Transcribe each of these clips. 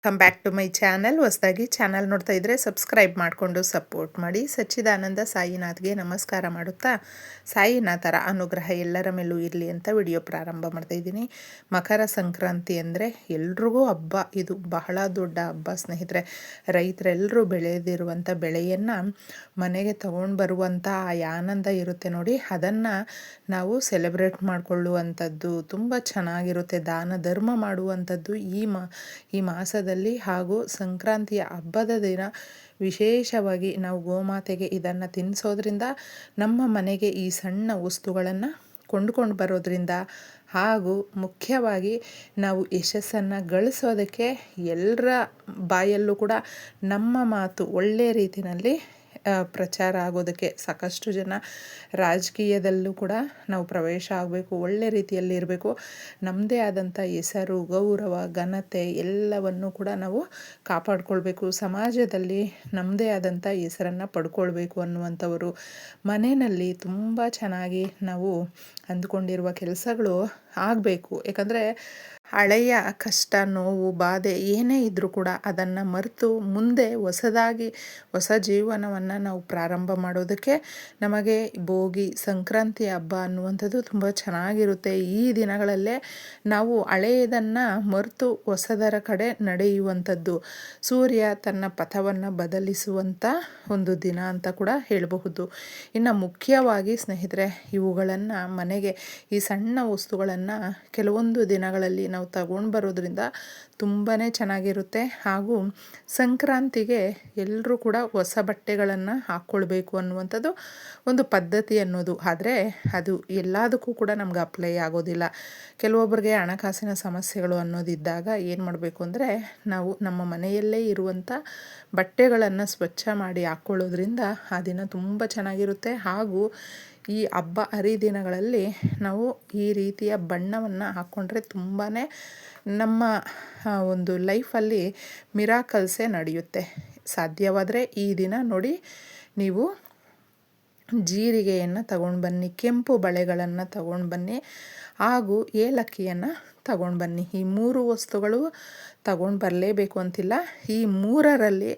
Come back to my channel. ಹೊಸದಾಗಿ channel ನೋಡ್ತಾ ಇದ್ದರೆ ಸಬ್ಸ್ಕ್ರೈಬ್ ಮಾಡಿಕೊಂಡು ಸಪೋರ್ಟ್ ಮಾಡಿ. ಸಚ್ಚಿದಾನಂದ ಸಾಯಿನಾಥ್ಗೆ ನಮಸ್ಕಾರ ಮಾಡುತ್ತಾ ಸಾಯಿನಾಥರ ಅನುಗ್ರಹ ಎಲ್ಲರ ಮೇಲೂ ಇರಲಿ ಅಂತ ವಿಡಿಯೋ ಪ್ರಾರಂಭ ಮಾಡ್ತಾ ಇದ್ದೀನಿ. ಮಕರ ಸಂಕ್ರಾಂತಿ ಅಂದರೆ ಎಲ್ರಿಗೂ ಹಬ್ಬ. ಇದು ಬಹಳ ದೊಡ್ಡ ಹಬ್ಬ ಸ್ನೇಹಿತರೆ. ರೈತರೆಲ್ಲರೂ ಬೆಳೆದಿರುವಂಥ ಬೆಳೆಯನ್ನು ಮನೆಗೆ ತಗೊಂಡು ಬರುವಂಥ ಆ ಆನಂದ ಇರುತ್ತೆ ನೋಡಿ, ಅದನ್ನು ನಾವು ಸೆಲೆಬ್ರೇಟ್ ಮಾಡಿಕೊಳ್ಳುವಂಥದ್ದು ತುಂಬ ಚೆನ್ನಾಗಿರುತ್ತೆ. ದಾನ ಧರ್ಮ ಮಾಡುವಂಥದ್ದು ಈ ಮಾಸದಲ್ಲಿ ಹಾಗೂ ಸಂಕ್ರಾಂತಿಯ ಹಬ್ಬದ ದಿನ ವಿಶೇಷವಾಗಿ ನಾವು ಗೋಮಾತೆಗೆ ಇದನ್ನು ತಿನ್ನಿಸೋದ್ರಿಂದ, ನಮ್ಮ ಮನೆಗೆ ಈ ಸಣ್ಣ ವಸ್ತುಗಳನ್ನು ಕೊಂಡುಕೊಂಡು ಬರೋದ್ರಿಂದ ಹಾಗೂ ಮುಖ್ಯವಾಗಿ ನಾವು ಯಶಸ್ಸನ್ನು ಗಳಿಸೋದಕ್ಕೆ ಎಲ್ಲರ ಬಾಯಲ್ಲೂ ಕೂಡ ನಮ್ಮ ಮಾತು ಒಳ್ಳೆಯ ರೀತಿಯಲ್ಲಿ ಪ್ರಚಾರ ಆಗೋದಕ್ಕೆ. ಸಾಕಷ್ಟು ಜನ ರಾಜಕೀಯದಲ್ಲೂ ಕೂಡ ನಾವು ಪ್ರವೇಶ ಆಗಬೇಕು, ಒಳ್ಳೆ ರೀತಿಯಲ್ಲಿ ಇರಬೇಕು. ನಮ್ಮದೇ ಆದಂಥ ಹೆಸರು, ಗೌರವ, ಘನತೆ ಎಲ್ಲವನ್ನು ಕೂಡ ನಾವು ಕಾಪಾಡಿಕೊಳ್ಬೇಕು. ಸಮಾಜದಲ್ಲಿ ನಮ್ಮದೇ ಆದಂಥ ಹೆಸರನ್ನು ಪಡ್ಕೊಳ್ಬೇಕು ಅನ್ನುವಂಥವರು ಮನೆಯಲ್ಲಿ ತುಂಬ ಚೆನ್ನಾಗಿ ನಾವು ಅಂದ್ಕೊಂಡಿರುವ ಕೆಲಸಗಳು ಆಗಬೇಕು. ಯಾಕಂದರೆ ಹಳೆಯ ಕಷ್ಟ, ನೋವು, ಬಾಧೆ ಏನೇ ಇದ್ದರೂ ಕೂಡ ಅದನ್ನು ಮರೆತು ಮುಂದೆ ಹೊಸ ಜೀವನವನ್ನು ನಾವು ಪ್ರಾರಂಭ ಮಾಡೋದಕ್ಕೆ ನಮಗೆ ಭೋಗಿ ಸಂಕ್ರಾಂತಿ ಹಬ್ಬ ಅನ್ನುವಂಥದ್ದು ತುಂಬ ಚೆನ್ನಾಗಿರುತ್ತೆ. ಈ ದಿನಗಳಲ್ಲೇ ನಾವು ಹಳೆಯದನ್ನು ಮರೆತು ಹೊಸದರ ಕಡೆ ನಡೆಯುವಂಥದ್ದು, ಸೂರ್ಯ ತನ್ನ ಪಥವನ್ನು ಬದಲಿಸುವಂಥ ಒಂದು ದಿನ ಅಂತ ಕೂಡ ಹೇಳಬಹುದು. ಇನ್ನು ಮುಖ್ಯವಾಗಿ ಸ್ನೇಹಿತರೆ, ಇವುಗಳನ್ನು ಮನೆಗೆ ಈ ಸಣ್ಣ ವಸ್ತುಗಳನ್ನು ಕೆಲವೊಂದು ದಿನಗಳಲ್ಲಿ ನಾವು ತಗೊಂಡು ಬರೋದ್ರಿಂದ ತುಂಬಾ ಚೆನ್ನಾಗಿರುತ್ತೆ. ಹಾಗೂ ಸಂಕ್ರಾಂತಿಗೆ ಎಲ್ಲರೂ ಕೂಡ ಹೊಸ ಬಟ್ಟೆಗಳನ್ನು ಹಾಕ್ಕೊಳ್ಬೇಕು ಅನ್ನುವಂಥದ್ದು ಒಂದು ಪದ್ಧತಿ ಅನ್ನೋದು. ಆದರೆ ಅದು ಎಲ್ಲದಕ್ಕೂ ಕೂಡ ನಮ್ಗೆ ಅಪ್ಲೈ ಆಗೋದಿಲ್ಲ. ಕೆಲವೊಬ್ಬರಿಗೆ ಹಣಕಾಸಿನ ಸಮಸ್ಯೆಗಳು ಅನ್ನೋದಿದ್ದಾಗ ಏನು ಮಾಡಬೇಕು ಅಂದರೆ, ನಾವು ನಮ್ಮ ಮನೆಯಲ್ಲೇ ಇರುವಂಥ ಬಟ್ಟೆಗಳನ್ನು ಸ್ವಚ್ಛ ಮಾಡಿ ಹಾಕ್ಕೊಳ್ಳೋದ್ರಿಂದ ಆ ದಿನ ತುಂಬ ಚೆನ್ನಾಗಿರುತ್ತೆ. ಹಾಗೂ ಈ ಹಬ್ಬ ಹರಿದಿನಗಳಲ್ಲಿ ನಾವು ಈ ರೀತಿಯ ಬಣ್ಣವನ್ನು ಹಾಕ್ಕೊಂಡ್ರೆ ತುಂಬಾ ನಮ್ಮ ಒಂದು ಲೈಫಲ್ಲಿ ಮಿರಾಕಲ್ಸೇ ನಡೆಯುತ್ತೆ. ಸಾಧ್ಯವಾದರೆ ಈ ದಿನ ನೋಡಿ, ನೀವು ಜೀರಿಗೆಯನ್ನು ತಗೊಂಡು ಬನ್ನಿ, ಕೆಂಪು ಬಳೆಗಳನ್ನು ತಗೊಂಡು ಬನ್ನಿ, ಹಾಗೂ ಏಲಕ್ಕಿಯನ್ನು ತಗೊಂಡು ಬನ್ನಿ. ಈ 3 ವಸ್ತುಗಳು ತಗೊಂಡು ಬರಲೇಬೇಕು ಅಂತಿಲ್ಲ. ಈ 3ರಲ್ಲಿ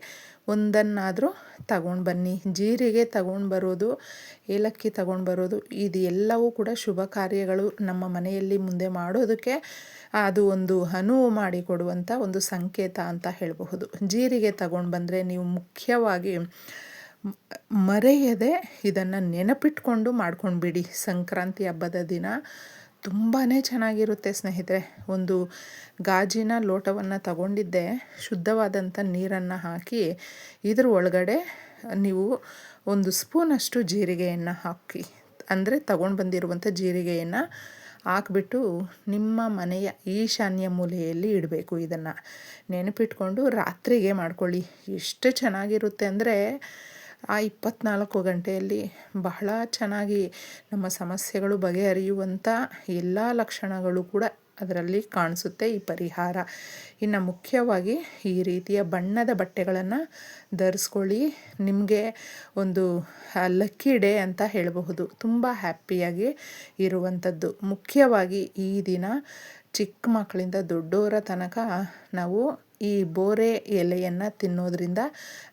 ಒಂದನ್ನಾದರೂ ತಗೊಂಡು ಬನ್ನಿ. ಜೀರಿಗೆ ತಗೊಂಡು ಬರೋದು, ಏಲಕ್ಕಿ ತಗೊಂಡು ಬರೋದು, ಇದು ಎಲ್ಲವೂ ಕೂಡ ಶುಭ ಕಾರ್ಯಗಳು ನಮ್ಮ ಮನೆಯಲ್ಲಿ ಮುಂದೆ ಮಾಡೋದಕ್ಕೆ ಅದು ಒಂದು ಅನುವು ಮಾಡಿಕೊಡುವಂಥ ಒಂದು ಸಂಕೇತ ಅಂತ ಹೇಳಬಹುದು. ಜೀರಿಗೆ ತಗೊಂಡು ಬಂದರೆ ನೀವು ಮುಖ್ಯವಾಗಿ ಮರೆಯದೆ ಇದನ್ನು ನೆನಪಿಟ್ಕೊಂಡು ಮಾಡ್ಕೊಂಡ್ಬಿಡಿ. ಸಂಕ್ರಾಂತಿ ಹಬ್ಬದ ದಿನ ತುಂಬಾ ಚೆನ್ನಾಗಿರುತ್ತೆ ಸ್ನೇಹಿತರೆ. ಒಂದು ಗಾಜಿನ ಲೋಟವನ್ನು ತಗೊಂಡಿದ್ದೆ, ಶುದ್ಧವಾದಂಥ ನೀರನ್ನು ಹಾಕಿ ಇದ್ರ ಒಳಗಡೆ ನೀವು 1 ಸ್ಪೂನಷ್ಟು ಜೀರಿಗೆಯನ್ನು ಹಾಕಿ, ಅಂದರೆ ತಗೊಂಡು ಬಂದಿರುವಂಥ ಜೀರಿಗೆಯನ್ನು ಹಾಕ್ಬಿಟ್ಟು ನಿಮ್ಮ ಮನೆಯ ಈಶಾನ್ಯ ಮೂಲೆಯಲ್ಲಿ ಇಡಬೇಕು. ಇದನ್ನು ನೆನಪಿಟ್ಕೊಂಡು ರಾತ್ರಿಗೆ ಮಾಡ್ಕೊಳ್ಳಿ. ಎಷ್ಟು ಚೆನ್ನಾಗಿರುತ್ತೆ ಅಂದರೆ, ಆ 24 ಗಂಟೆಯಲ್ಲಿ ಬಹಳ ಚೆನ್ನಾಗಿ ನಮ್ಮ ಸಮಸ್ಯೆಗಳು ಬಗೆಹರಿಯುವಂಥ ಎಲ್ಲ ಲಕ್ಷಣಗಳು ಕೂಡ ಅದರಲ್ಲಿ ಕಾಣಿಸುತ್ತೆ ಈ ಪರಿಹಾರ. ಇನ್ನು ಮುಖ್ಯವಾಗಿ ಈ ರೀತಿಯ ಬಣ್ಣದ ಬಟ್ಟೆಗಳನ್ನು ಧರಿಸ್ಕೊಳ್ಳಿ. ನಿಮಗೆ ಒಂದು ಲಕ್ಕಿ ಡೇ ಅಂತ ಹೇಳಬಹುದು. ತುಂಬ ಹ್ಯಾಪಿಯಾಗಿ ಇರುವಂಥದ್ದು. ಮುಖ್ಯವಾಗಿ ಈ ದಿನ ಚಿಕ್ಕ ಮಕ್ಕಳಿಂದ ದೊಡ್ಡವರ ತನಕ ನಾವು ಈ ಬೋರೆ ಎಲೆಯನ್ನು ತಿನ್ನೋದ್ರಿಂದ,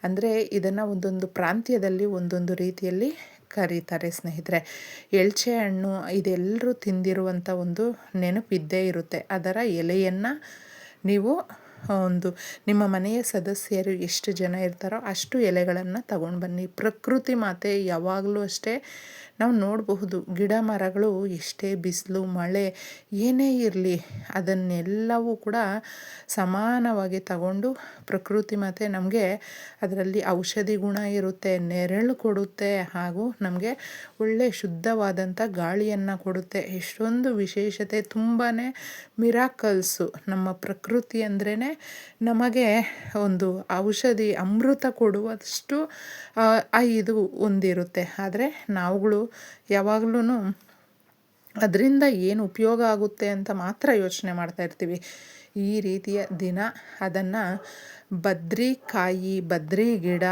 ಅಂದರೆ ಇದನ್ನು ಒಂದೊಂದು ಪ್ರಾಂತ್ಯದಲ್ಲಿ ಒಂದೊಂದು ರೀತಿಯಲ್ಲಿ ಕರೀತಾರೆ ಸ್ನೇಹಿತರೆ. ಎಳ್ಚೆ ಹಣ್ಣು ಇದೆಲ್ಲರೂ ತಿಂದಿರುವಂಥ ಒಂದು ನೆನಪಿದ್ದೇ ಇರುತ್ತೆ. ಅದರ ಎಲೆಯನ್ನು ನೀವು ನಿಮ್ಮ ಮನೆಯ ಸದಸ್ಯರು ಎಷ್ಟು ಜನ ಇರ್ತಾರೋ ಅಷ್ಟು ಎಲೆಗಳನ್ನು ತಗೊಂಡು ಬನ್ನಿ. ಪ್ರಕೃತಿ ಮಾತೆ ಯಾವಾಗಲೂ ಅಷ್ಟೇ ನಾವು ನೋಡಬಹುದು, ಗಿಡ ಮರಗಳು ಎಷ್ಟೇ ಬಿಸಿಲು ಮಳೆ ಏನೇ ಇರಲಿ ಅದನ್ನೆಲ್ಲವೂ ಕೂಡ ಸಮಾನವಾಗಿ ತಗೊಂಡು ಪ್ರಕೃತಿ ಮಾತೆ ನಮಗೆ ಅದರಲ್ಲಿ ಔಷಧಿ ಗುಣ ಇರುತ್ತೆ, ನೆರಳು ಕೊಡುತ್ತೆ, ಹಾಗೂ ನಮಗೆ ಒಳ್ಳೆಯ ಶುದ್ಧವಾದಂಥ ಗಾಳಿಯನ್ನು ಕೊಡುತ್ತೆ. ಎಷ್ಟೊಂದು ವಿಶೇಷತೆ, ತುಂಬಾ ಮಿರಾಕಲ್ಸು. ನಮ್ಮ ಪ್ರಕೃತಿ ಅಂದ್ರೇ ನಮಗೆ ಒಂದು ಔಷಧಿ ಅಮೃತ ಕೊಡುವಷ್ಟು ಇದು ಹೊಂದಿರುತ್ತೆ. ಆದರೆ ನಾವುಗಳು ಯಾವಾಗಲೂ ಅದರಿಂದ ಏನು ಉಪಯೋಗ ಆಗುತ್ತೆ ಅಂತ ಮಾತ್ರ ಯೋಚನೆ ಮಾಡ್ತಾ ಇರ್ತೀವಿ. ಈ ರೀತಿಯ ದಿನ ಅದನ್ನು ಬದ್ರಿಕಾಯಿ, ಬದ್ರಿ ಗಿಡ,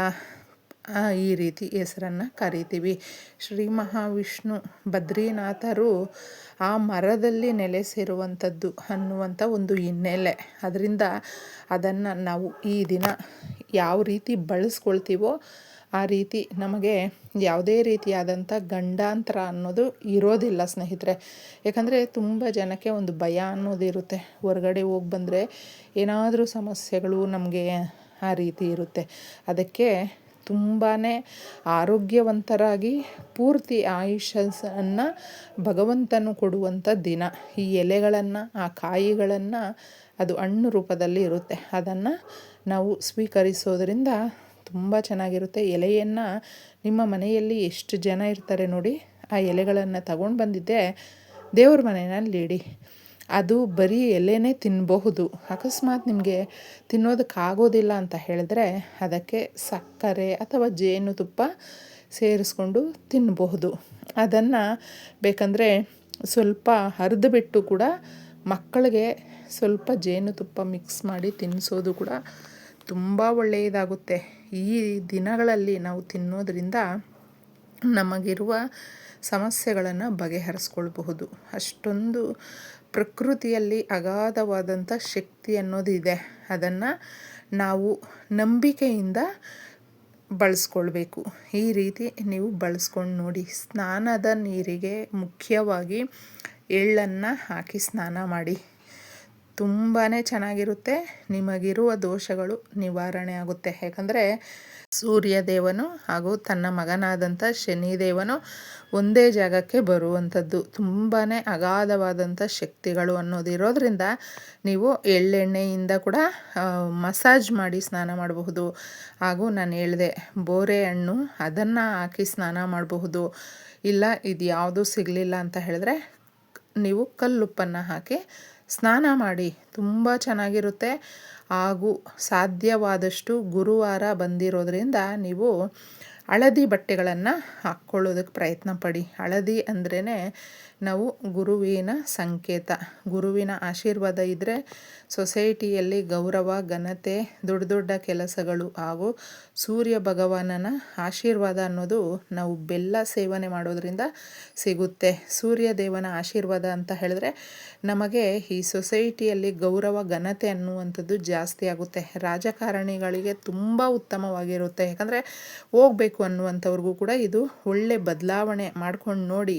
ಈ ರೀತಿ ಹೆಸರನ್ನು ಕರಿತೀವಿ. ಶ್ರೀ ಮಹಾವಿಷ್ಣು ಬದ್ರಿನಾಥರು ಆ ಮರದಲ್ಲಿ ನೆಲೆಸಿರುವಂಥದ್ದು ಅನ್ನುವಂಥ ಒಂದು ಹಿನ್ನೆಲೆ. ಅದರಿಂದ ಅದನ್ನು ನಾವು ಈ ದಿನ ಯಾವ ರೀತಿ ಬಳಸ್ಕೊಳ್ತೀವೋ ಆ ರೀತಿ ನಮಗೆ ಯಾವುದೇ ರೀತಿಯಾದಂಥ ಗಂಡಾಂತರ ಅನ್ನೋದು ಇರೋದಿಲ್ಲ ಸ್ನೇಹಿತರೆ. ಯಾಕಂದರೆ ತುಂಬ ಜನಕ್ಕೆ ಒಂದು ಭಯ ಅನ್ನೋದಿರುತ್ತೆ. ಹೊರಗಡೆ ಹೋಗಿ ಬಂದರೆ ಏನಾದರೂ ಸಮಸ್ಯೆಗಳು ನಮಗೆ ಆ ರೀತಿ ಇರುತ್ತೆ. ಅದಕ್ಕೆ ತುಂಬಾ ಆರೋಗ್ಯವಂತರಾಗಿ ಪೂರ್ತಿ ಆಯುಷ್ಯವನ್ನು ಭಗವಂತನು ಕೊಡುವಂಥ ದಿನ. ಈ ಎಲೆಗಳನ್ನು, ಆ ಕಾಯಿಗಳನ್ನು, ಅದು ಹಣ್ಣು ರೂಪದಲ್ಲಿ ಇರುತ್ತೆ, ಅದನ್ನು ನಾವು ಸ್ವೀಕರಿಸೋದ್ರಿಂದ ತುಂಬ ಚೆನ್ನಾಗಿರುತ್ತೆ. ಎಲೆಯನ್ನು ನಿಮ್ಮ ಮನೆಯಲ್ಲಿ ಎಷ್ಟು ಜನ ಇರ್ತಾರೆ ನೋಡಿ, ಆ ಎಲೆಗಳನ್ನು ತಗೊಂಡು ಬಂದಿದ್ದೆ ದೇವ್ರ ಮನೆಯಲ್ಲಿ ಇಡಿ. ಅದು ಬರೀ ಎಲೆನೇ ತಿನ್ನಬಹುದು. ಅಕಸ್ಮಾತ್ ನಿಮಗೆ ತಿನ್ನೋದಕ್ಕಾಗೋದಿಲ್ಲ ಅಂತ ಹೇಳಿದ್ರೆ ಅದಕ್ಕೆ ಸಕ್ಕರೆ ಅಥವಾ ಜೇನುತುಪ್ಪ ಸೇರಿಸ್ಕೊಂಡು ತಿನ್ನಬಹುದು. ಅದನ್ನು ಬೇಕಂದರೆ ಸ್ವಲ್ಪ ಹರಿದುಬಿಟ್ಟು ಕೂಡ ಮಕ್ಕಳಿಗೆ ಸ್ವಲ್ಪ ಜೇನುತುಪ್ಪ ಮಿಕ್ಸ್ ಮಾಡಿ ತಿನ್ನಿಸೋದು ಕೂಡ ತುಂಬ ಒಳ್ಳೆಯದಾಗುತ್ತೆ. ಈ ದಿನಗಳಲ್ಲಿ ನಾವು ತಿನ್ನೋದ್ರಿಂದ ನಮಗಿರುವ ಸಮಸ್ಯೆಗಳನ್ನು ಬಗೆಹರಿಸ್ಕೊಳ್ಬಹುದು. ಅಷ್ಟೊಂದು ಪ್ರಕೃತಿಯಲ್ಲಿ ಅಗಾಧವಾದಂಥ ಶಕ್ತಿ ಅನ್ನೋದು ಇದೆ. ಅದನ್ನು ನಾವು ನಂಬಿಕೆಯಿಂದ ಬಳಸ್ಕೊಳ್ಬೇಕು. ಈ ರೀತಿ ನೀವು ಬಳಸ್ಕೊಂಡು ನೋಡಿ. ಸ್ನಾನದ ನೀರಿಗೆ ಮುಖ್ಯವಾಗಿ ಎಳ್ಳನ್ನು ಹಾಕಿ ಸ್ನಾನ ಮಾಡಿ. ತುಂಬಾ ಚೆನ್ನಾಗಿರುತ್ತೆ. ನಿಮಗಿರುವ ದೋಷಗಳು ನಿವಾರಣೆ ಆಗುತ್ತೆ. ಯಾಕಂದರೆ ಸೂರ್ಯದೇವನು ಹಾಗೂ ತನ್ನ ಮಗನಾದಂಥ ಶನಿದೇವನು ಒಂದೇ ಜಾಗಕ್ಕೆ ಬರುವಂಥದ್ದು. ತುಂಬಾ ಅಗಾಧವಾದಂಥ ಶಕ್ತಿಗಳು ಅನ್ನೋದಿರೋದ್ರಿಂದ ನೀವು ಎಳ್ಳೆಣ್ಣೆಯಿಂದ ಕೂಡ ಮಸಾಜ್ ಮಾಡಿ ಸ್ನಾನ ಮಾಡಬಹುದು. ಹಾಗೂ ನಾನು ಹೇಳಿದೆ ಬೋರೆ ಹಣ್ಣು, ಅದನ್ನು ಹಾಕಿ ಸ್ನಾನ ಮಾಡಬಹುದು. ಇಲ್ಲ ಇದು ಯಾವುದೂ ಸಿಗಲಿಲ್ಲ ಅಂತ ಹೇಳಿದ್ರೆ ನೀವು ಕಲ್ಲುಪ್ಪನ್ನು ಹಾಕಿ ಸ್ನಾನ ಮಾಡಿ. ತುಂಬ ಚೆನ್ನಾಗಿರುತ್ತೆ. ಹಾಗೂ ಸಾಧ್ಯವಾದಷ್ಟು ಗುರುವಾರ ಬಂದಿರೋದ್ರಿಂದ ನೀವು ಹಳದಿ ಬಟ್ಟೆಗಳನ್ನು ಹಾಕ್ಕೊಳ್ಳೋದಕ್ಕೆ ಪ್ರಯತ್ನ ಪಡಿ. ಹಳದಿ ಅಂದ್ರೇ ನಾವು ಗುರುವಿನ ಸಂಕೇತ. ಗುರುವಿನ ಆಶೀರ್ವಾದ ಇದ್ದರೆ ಸೊಸೈಟಿಯಲ್ಲಿ ಗೌರವ, ಘನತೆ, ದೊಡ್ಡ ದೊಡ್ಡ ಕೆಲಸಗಳು ಹಾಗೂ ಸೂರ್ಯ ಭಗವಾನನ ಆಶೀರ್ವಾದ ಅನ್ನೋದು ನಾವು ಬೆಲ್ಲ ಸೇವನೆ ಮಾಡೋದ್ರಿಂದ ಸಿಗುತ್ತೆ. ಸೂರ್ಯ ದೇವನ ಆಶೀರ್ವಾದ ಅಂತ ಹೇಳಿದ್ರೆ ನಮಗೆ ಈ ಸೊಸೈಟಿಯಲ್ಲಿ ಗೌರವ, ಘನತೆ ಅನ್ನುವಂಥದ್ದು ಜಾಸ್ತಿ ಆಗುತ್ತೆ. ರಾಜಕಾರಣಿಗಳಿಗೆ ತುಂಬ ಉತ್ತಮವಾಗಿರುತ್ತೆ. ಯಾಕಂದರೆ ಹೋಗಬೇಕು ಅನ್ನುವಂಥವ್ರಿಗೂ ಕೂಡ ಇದು ಒಳ್ಳೆ ಬದಲಾವಣೆ ಮಾಡ್ಕೊಂಡು ನೋಡಿ.